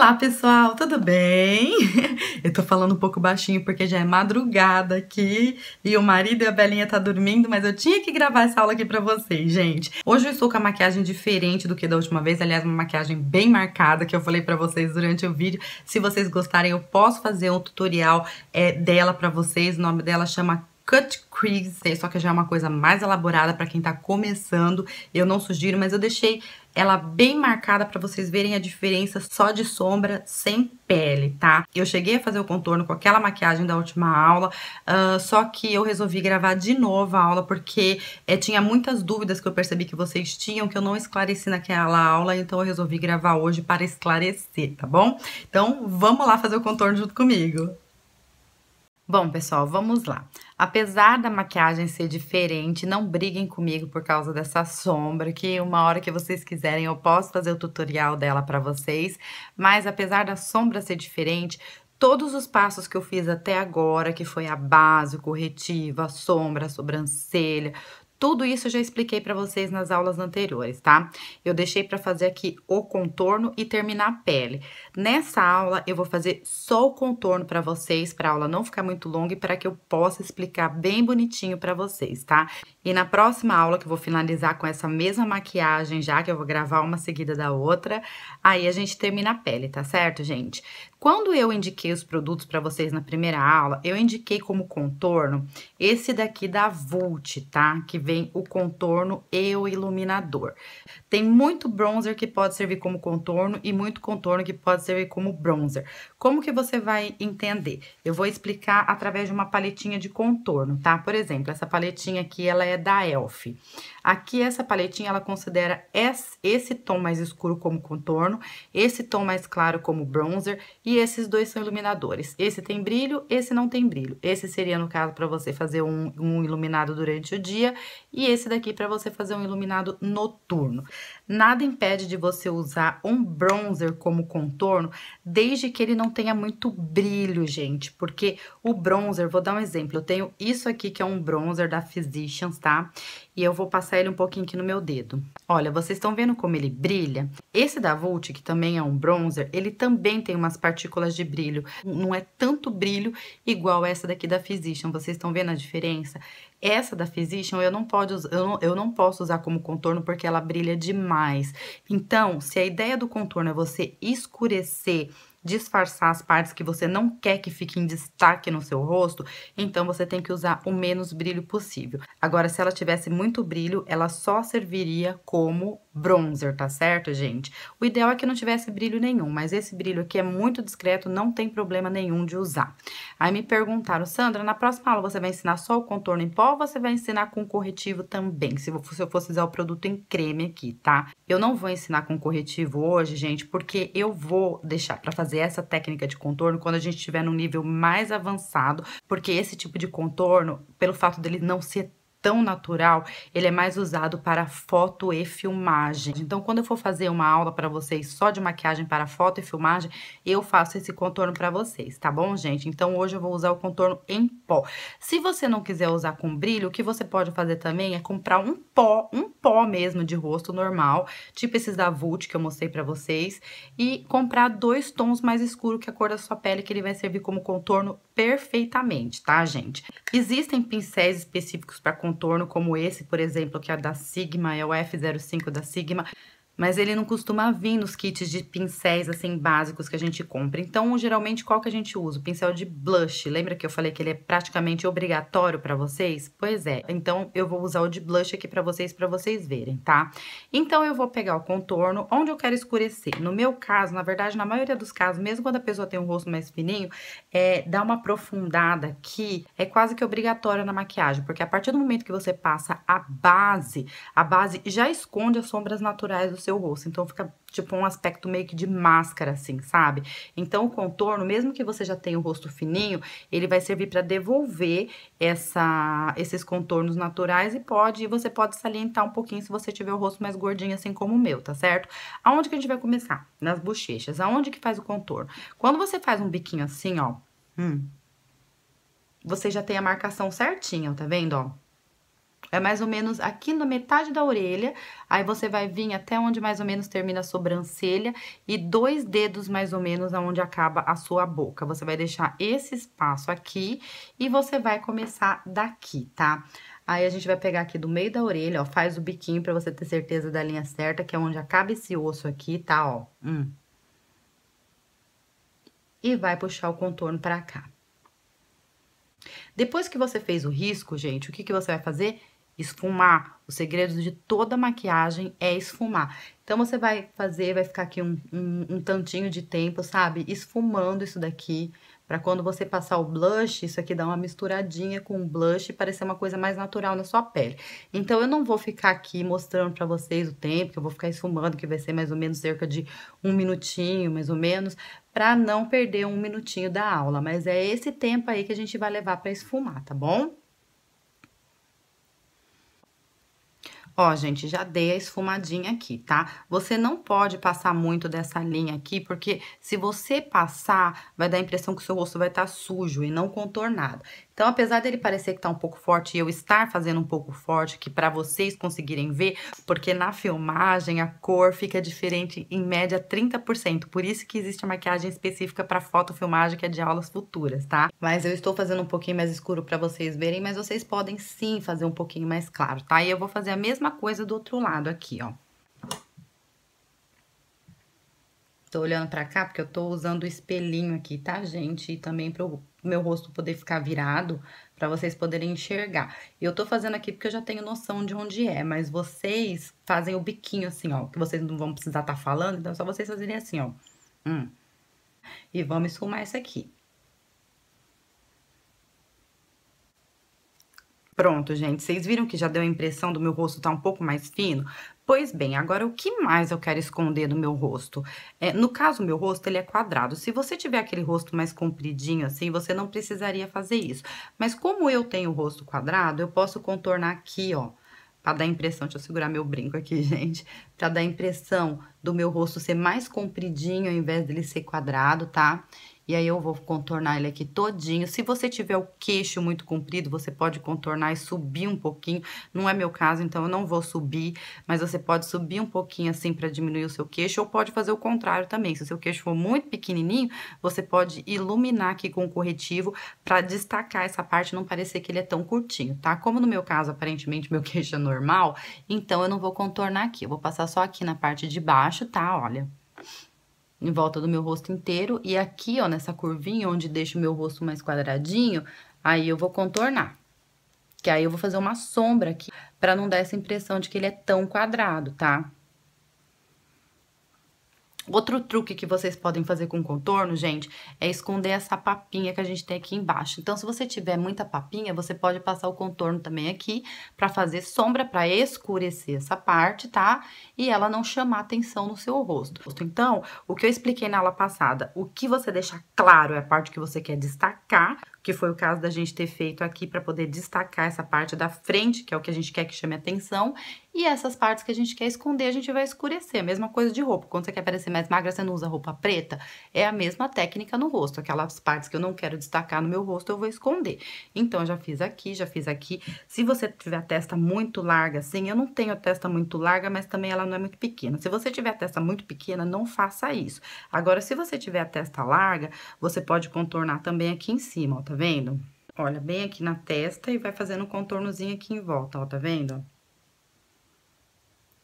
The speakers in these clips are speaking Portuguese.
Olá, pessoal, tudo bem? Eu tô falando um pouco baixinho porque já é madrugada aqui e o marido e a Belinha tá dormindo, mas eu tinha que gravar essa aula aqui pra vocês, gente. Hoje eu estou com a maquiagem diferente do que da última vez, aliás, uma maquiagem bem marcada que eu falei pra vocês durante o vídeo. Se vocês gostarem, eu posso fazer um tutorial dela pra vocês, o nome dela chama Cut Crease, só que já é uma coisa mais elaborada para quem tá começando. Eu não sugiro, mas eu deixei ela bem marcada para vocês verem a diferença só de sombra sem pele, tá? Eu cheguei a fazer o contorno com aquela maquiagem da última aula, só que eu resolvi gravar de novo a aula porque tinha muitas dúvidas que eu percebi que vocês tinham, que eu não esclareci naquela aula, então eu resolvi gravar hoje para esclarecer, tá bom? Então vamos lá fazer o contorno junto comigo. Bom, pessoal, vamos lá. Apesar da maquiagem ser diferente, não briguem comigo por causa dessa sombra, que uma hora que vocês quiserem eu posso fazer o tutorial dela para vocês, mas apesar da sombra ser diferente, todos os passos que eu fiz até agora, que foi a base, o corretivo, a sombra, a sobrancelha, tudo isso eu já expliquei para vocês nas aulas anteriores, tá? Eu deixei para fazer aqui o contorno e terminar a pele. Nessa aula, eu vou fazer só o contorno para vocês, para a aula não ficar muito longa e para que eu possa explicar bem bonitinho para vocês, tá? E na próxima aula, que eu vou finalizar com essa mesma maquiagem, já que eu vou gravar uma seguida da outra, aí a gente termina a pele, tá certo, gente? Quando eu indiquei os produtos para vocês na primeira aula, eu indiquei como contorno esse daqui da Vult, tá? Que vem o contorno e o iluminador. Tem muito bronzer que pode servir como contorno e muito contorno que pode servir como bronzer. Como que você vai entender? Eu vou explicar através de uma paletinha de contorno, tá? Por exemplo, essa paletinha aqui, ela é da Elf. Aqui, essa paletinha, ela considera esse tom mais escuro como contorno, esse tom mais claro como bronzer, e esses dois são iluminadores. Esse tem brilho, esse não tem brilho. Esse seria, no caso, para você fazer um iluminado durante o dia, e esse daqui para você fazer um iluminado noturno. Nada impede de você usar um bronzer como contorno, desde que ele não tenha muito brilho, gente. Porque o bronzer, vou dar um exemplo, eu tenho isso aqui que é um bronzer da Physicians, tá? E eu vou passar ele um pouquinho aqui no meu dedo. Olha, vocês estão vendo como ele brilha? Esse da Vult, que também é um bronzer, ele também tem umas partículas de brilho. Não é tanto brilho igual essa daqui da Physicians. Vocês estão vendo a diferença? Essa da Physicians eu não posso usar como contorno porque ela brilha demais. Então, se a ideia do contorno é você escurecer, disfarçar as partes que você não quer que fique em destaque no seu rosto, então você tem que usar o menos brilho possível. Agora, se ela tivesse muito brilho, ela só serviria como bronzer, tá certo, gente? O ideal é que não tivesse brilho nenhum, mas esse brilho aqui é muito discreto, não tem problema nenhum de usar. Aí me perguntaram, Sandra, na próxima aula você vai ensinar só o contorno em pó ou você vai ensinar com corretivo também? Se eu fosse usar o produto em creme aqui, tá? Eu não vou ensinar com corretivo hoje, gente, porque eu vou deixar pra fazer essa técnica de contorno quando a gente estiver num nível mais avançado, porque esse tipo de contorno, pelo fato dele não ser tão natural, ele é mais usado para foto e filmagem. Então, quando eu for fazer uma aula para vocês só de maquiagem para foto e filmagem, eu faço esse contorno para vocês, tá bom, gente? Então, hoje eu vou usar o contorno em pó. Se você não quiser usar com brilho, o que você pode fazer também é comprar um pó mesmo de rosto normal, tipo esses da Vult que eu mostrei para vocês, e comprar 2 tons mais escuros que a cor da sua pele, que ele vai servir como contorno perfeitamente, tá, gente? Existem pincéis específicos para contorno, como esse, por exemplo, que é da Sigma, é o F05 da Sigma, mas ele não costuma vir nos kits de pincéis, assim, básicos que a gente compra. Então, geralmente, qual que a gente usa? O pincel de blush. Lembra que eu falei que ele é praticamente obrigatório pra vocês? Pois é. Então, eu vou usar o de blush aqui pra vocês verem, tá? Então, eu vou pegar o contorno onde eu quero escurecer. No meu caso, na verdade, na maioria dos casos, mesmo quando a pessoa tem um rosto mais fininho, dar uma aprofundada aqui é quase que obrigatória na maquiagem, porque a partir do momento que você passa a base já esconde as sombras naturais do seu rosto, então fica tipo um aspecto meio que de máscara, assim, sabe? Então, o contorno, mesmo que você já tenha o rosto fininho, ele vai servir para devolver esses contornos naturais e você pode salientar um pouquinho se você tiver o rosto mais gordinho, assim como o meu, tá certo? Aonde que a gente vai começar? Nas bochechas. Aonde que faz o contorno? Quando você faz um biquinho assim, ó, você já tem a marcação certinha, tá vendo, ó? É mais ou menos aqui na metade da orelha, aí você vai vir até onde mais ou menos termina a sobrancelha e 2 dedos mais ou menos aonde acaba a sua boca. Você vai deixar esse espaço aqui e você vai começar daqui, tá? Aí, a gente vai pegar aqui do meio da orelha, ó, faz o biquinho pra você ter certeza da linha certa, que é onde acaba esse osso aqui, tá, ó. E vai puxar o contorno pra cá. Depois que você fez o risco, gente, o que que você vai fazer? Esfumar. O segredo de toda maquiagem é esfumar. Então, você vai fazer, vai ficar aqui um tantinho de tempo, sabe? Esfumando isso daqui, pra quando você passar o blush, isso aqui dá uma misturadinha com o blush e parecer uma coisa mais natural na sua pele. Então, eu não vou ficar aqui mostrando pra vocês o tempo, que eu vou ficar esfumando, que vai ser mais ou menos cerca de 1 minutinho, mais ou menos, pra não perder 1 minutinho da aula. Mas é esse tempo aí que a gente vai levar pra esfumar, tá bom? Ó, gente, já dei a esfumadinha aqui, tá? Você não pode passar muito dessa linha aqui, porque se você passar, vai dar a impressão que o seu rosto vai estar sujo e não contornado. Então, apesar dele parecer que tá um pouco forte e eu estar fazendo um pouco forte aqui pra vocês conseguirem ver, porque na filmagem a cor fica diferente em média 30%. Por isso que existe a maquiagem específica pra fotofilmagem, que é de aulas futuras, tá? Mas eu estou fazendo um pouquinho mais escuro pra vocês verem, mas vocês podem sim fazer um pouquinho mais claro, tá? E eu vou fazer a mesma coisa do outro lado aqui, ó. Tô olhando pra cá porque eu tô usando o espelhinho aqui, tá, gente? E também pro meu rosto poder ficar virado, pra vocês poderem enxergar. E eu tô fazendo aqui porque eu já tenho noção de onde é, mas vocês fazem o biquinho assim, ó, que vocês não vão precisar tá falando, então é só vocês fazerem assim, ó. E vamos esfumar isso aqui. Pronto, gente, vocês viram que já deu a impressão do meu rosto tá um pouco mais fino? Pois bem, agora o que mais eu quero esconder do meu rosto? No caso, o meu rosto, ele é quadrado. Se você tiver aquele rosto mais compridinho assim, você não precisaria fazer isso. Mas como eu tenho o rosto quadrado, eu posso contornar aqui, ó, pra dar a impressão, deixa eu segurar meu brinco aqui, gente, pra dar a impressão do meu rosto ser mais compridinho ao invés dele ser quadrado, tá? E aí, eu vou contornar ele aqui todinho. Se você tiver o queixo muito comprido, você pode contornar e subir um pouquinho. Não é meu caso, então eu não vou subir, mas você pode subir um pouquinho assim pra diminuir o seu queixo, ou pode fazer o contrário também. Se o seu queixo for muito pequenininho, você pode iluminar aqui com o corretivo pra destacar essa parte e não parecer que ele é tão curtinho, tá? Como no meu caso, aparentemente, meu queixo é normal, então eu não vou contornar aqui. Eu vou passar só aqui na parte de baixo, tá? Olha, em volta do meu rosto inteiro. E aqui, ó, nessa curvinha, onde deixa o meu rosto mais quadradinho, aí eu vou contornar. Que aí eu vou fazer uma sombra aqui, pra não dar essa impressão de que ele é tão quadrado, tá? Outro truque que vocês podem fazer com contorno, gente, é esconder essa papinha que a gente tem aqui embaixo. Então, se você tiver muita papinha, você pode passar o contorno também aqui pra fazer sombra, pra escurecer essa parte, tá? E ela não chamar atenção no seu rosto. Então, o que eu expliquei na aula passada, o que você deixar claro é a parte que você quer destacar, que foi o caso da gente ter feito aqui pra poder destacar essa parte da frente, que é o que a gente quer que chame atenção, e essas partes que a gente quer esconder, a gente vai escurecer. A mesma coisa de roupa. Quando você quer parecer mais magra, você não usa roupa preta? É a mesma técnica no rosto. Aquelas partes que eu não quero destacar no meu rosto, eu vou esconder. Então, eu já fiz aqui, já fiz aqui. Se você tiver a testa muito larga, assim, eu não tenho a testa muito larga, mas também ela não é muito pequena. Se você tiver a testa muito pequena, não faça isso. Agora, se você tiver a testa larga, você pode contornar também aqui em cima, ó, tá vendo? Olha, bem aqui na testa e vai fazendo um contornozinho aqui em volta, ó, tá vendo?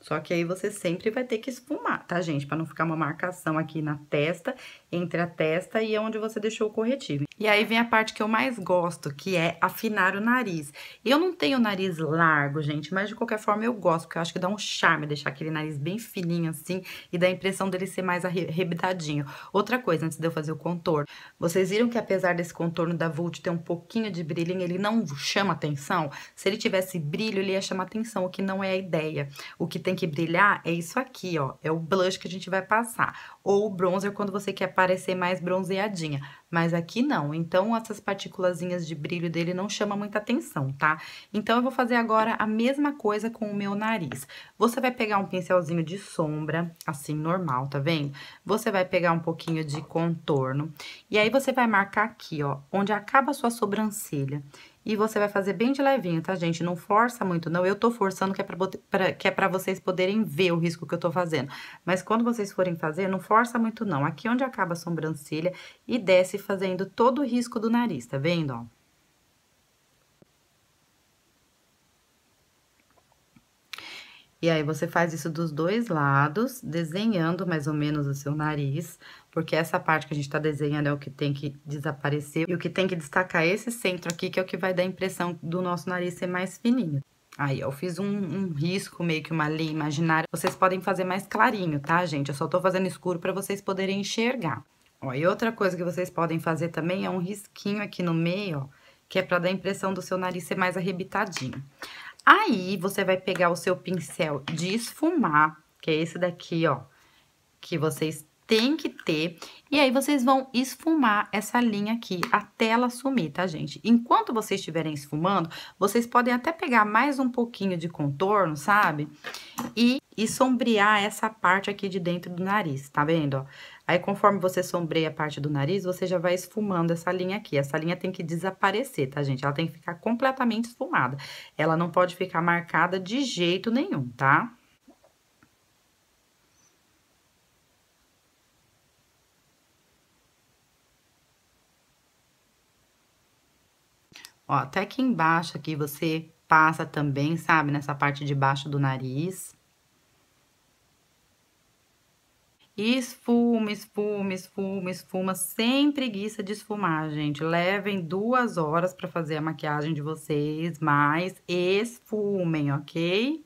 Só que aí você sempre vai ter que esfumar, tá, gente? Pra não ficar uma marcação aqui na testa, entre a testa e onde você deixou o corretivo. E aí vem a parte que eu mais gosto, que é afinar o nariz. Eu não tenho nariz largo, gente, mas de qualquer forma eu gosto, porque eu acho que dá um charme deixar aquele nariz bem fininho assim e dá a impressão dele ser mais arrebitadinho. Outra coisa, antes de eu fazer o contorno, vocês viram que apesar desse contorno da Vult ter um pouquinho de brilhinho, ele não chama atenção? Se ele tivesse brilho, ele ia chamar atenção, o que não é a ideia. O que tem que brilhar é isso aqui, ó, é o blush que a gente vai passar. Ou o bronzer quando você quer parecer mais bronzeadinha. Mas aqui não, então essas partículazinhas de brilho dele não chamam muita atenção, tá? Então, eu vou fazer agora a mesma coisa com o meu nariz. Você vai pegar um pincelzinho de sombra, assim, normal, tá vendo? Você vai pegar um pouquinho de contorno, e aí você vai marcar aqui, ó, onde acaba a sua sobrancelha. E você vai fazer bem de levinho, tá, gente? Não força muito, não. Eu tô forçando que é pra vocês poderem ver o risco que eu tô fazendo. Mas quando vocês forem fazer, não força muito, não. Aqui onde acaba a sobrancelha e desce fazendo todo o risco do nariz, tá vendo, ó? E aí, você faz isso dos dois lados, desenhando mais ou menos o seu nariz, porque essa parte que a gente tá desenhando é o que tem que desaparecer. E o que tem que destacar é esse centro aqui, que é o que vai dar a impressão do nosso nariz ser mais fininho. Aí, eu fiz um risco, meio que uma linha imaginária. Vocês podem fazer mais clarinho, tá, gente? Eu só tô fazendo escuro pra vocês poderem enxergar. Ó, e outra coisa que vocês podem fazer também é um risquinho aqui no meio, ó, que é pra dar a impressão do seu nariz ser mais arrebitadinho. Aí, você vai pegar o seu pincel de esfumar, que é esse daqui, ó, que vocês têm que ter. E aí, vocês vão esfumar essa linha aqui até ela sumir, tá, gente? Enquanto vocês estiverem esfumando, vocês podem até pegar mais um pouquinho de contorno, sabe? E sombrear essa parte aqui de dentro do nariz, tá vendo, ó? Aí, conforme você sombreia a parte do nariz, você já vai esfumando essa linha aqui. Essa linha tem que desaparecer, tá, gente? Ela tem que ficar completamente esfumada. Ela não pode ficar marcada de jeito nenhum, tá? Ó, até aqui embaixo aqui você passa também, sabe? Nessa parte de baixo do nariz. Esfuma, esfuma, esfuma, esfuma, sem preguiça de esfumar, gente. Levem 2 horas pra fazer a maquiagem de vocês, mas esfumem, ok?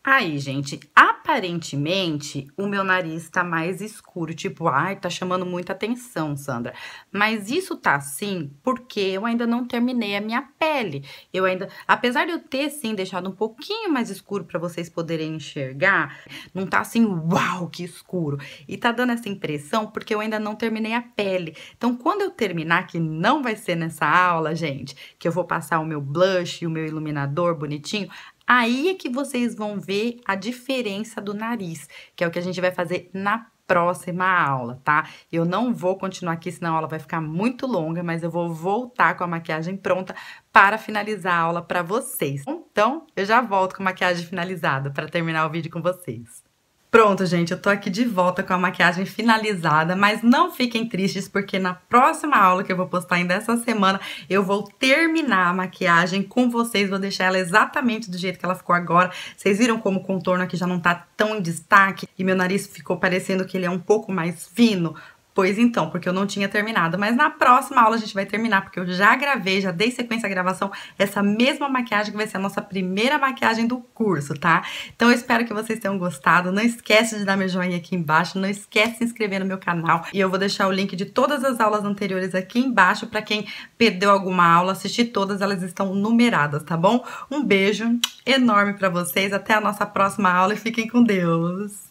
Aí, gente, aparentemente, o meu nariz tá mais escuro, tipo, ai, tá chamando muita atenção, Sandra. Mas isso tá assim porque eu ainda não terminei a minha pele. Eu ainda, apesar de eu ter, sim, deixado um pouquinho mais escuro pra vocês poderem enxergar, não tá assim, uau, que escuro. E tá dando essa impressão porque eu ainda não terminei a pele. Então, quando eu terminar, que não vai ser nessa aula, gente, que eu vou passar o meu blush e o meu iluminador bonitinho, aí é que vocês vão ver a diferença do nariz, que é o que a gente vai fazer na próxima aula, tá? Eu não vou continuar aqui, senão a aula vai ficar muito longa, mas eu vou voltar com a maquiagem pronta para finalizar a aula para vocês. Então, eu já volto com a maquiagem finalizada para terminar o vídeo com vocês. Pronto, gente, eu tô aqui de volta com a maquiagem finalizada, mas não fiquem tristes porque na próxima aula que eu vou postar ainda essa semana, eu vou terminar a maquiagem com vocês, vou deixar ela exatamente do jeito que ela ficou agora. Vocês viram como o contorno aqui já não tá tão em destaque e meu nariz ficou parecendo que ele é um pouco mais fino? Pois então, porque eu não tinha terminado, mas na próxima aula a gente vai terminar, porque eu já gravei, já dei sequência à gravação, essa mesma maquiagem que vai ser a nossa primeira maquiagem do curso, tá? Então eu espero que vocês tenham gostado, não esquece de dar meu joinha aqui embaixo, não esquece de se inscrever no meu canal, e eu vou deixar o link de todas as aulas anteriores aqui embaixo, pra quem perdeu alguma aula, assistir todas, elas estão numeradas, tá bom? Um beijo enorme pra vocês, até a nossa próxima aula e fiquem com Deus!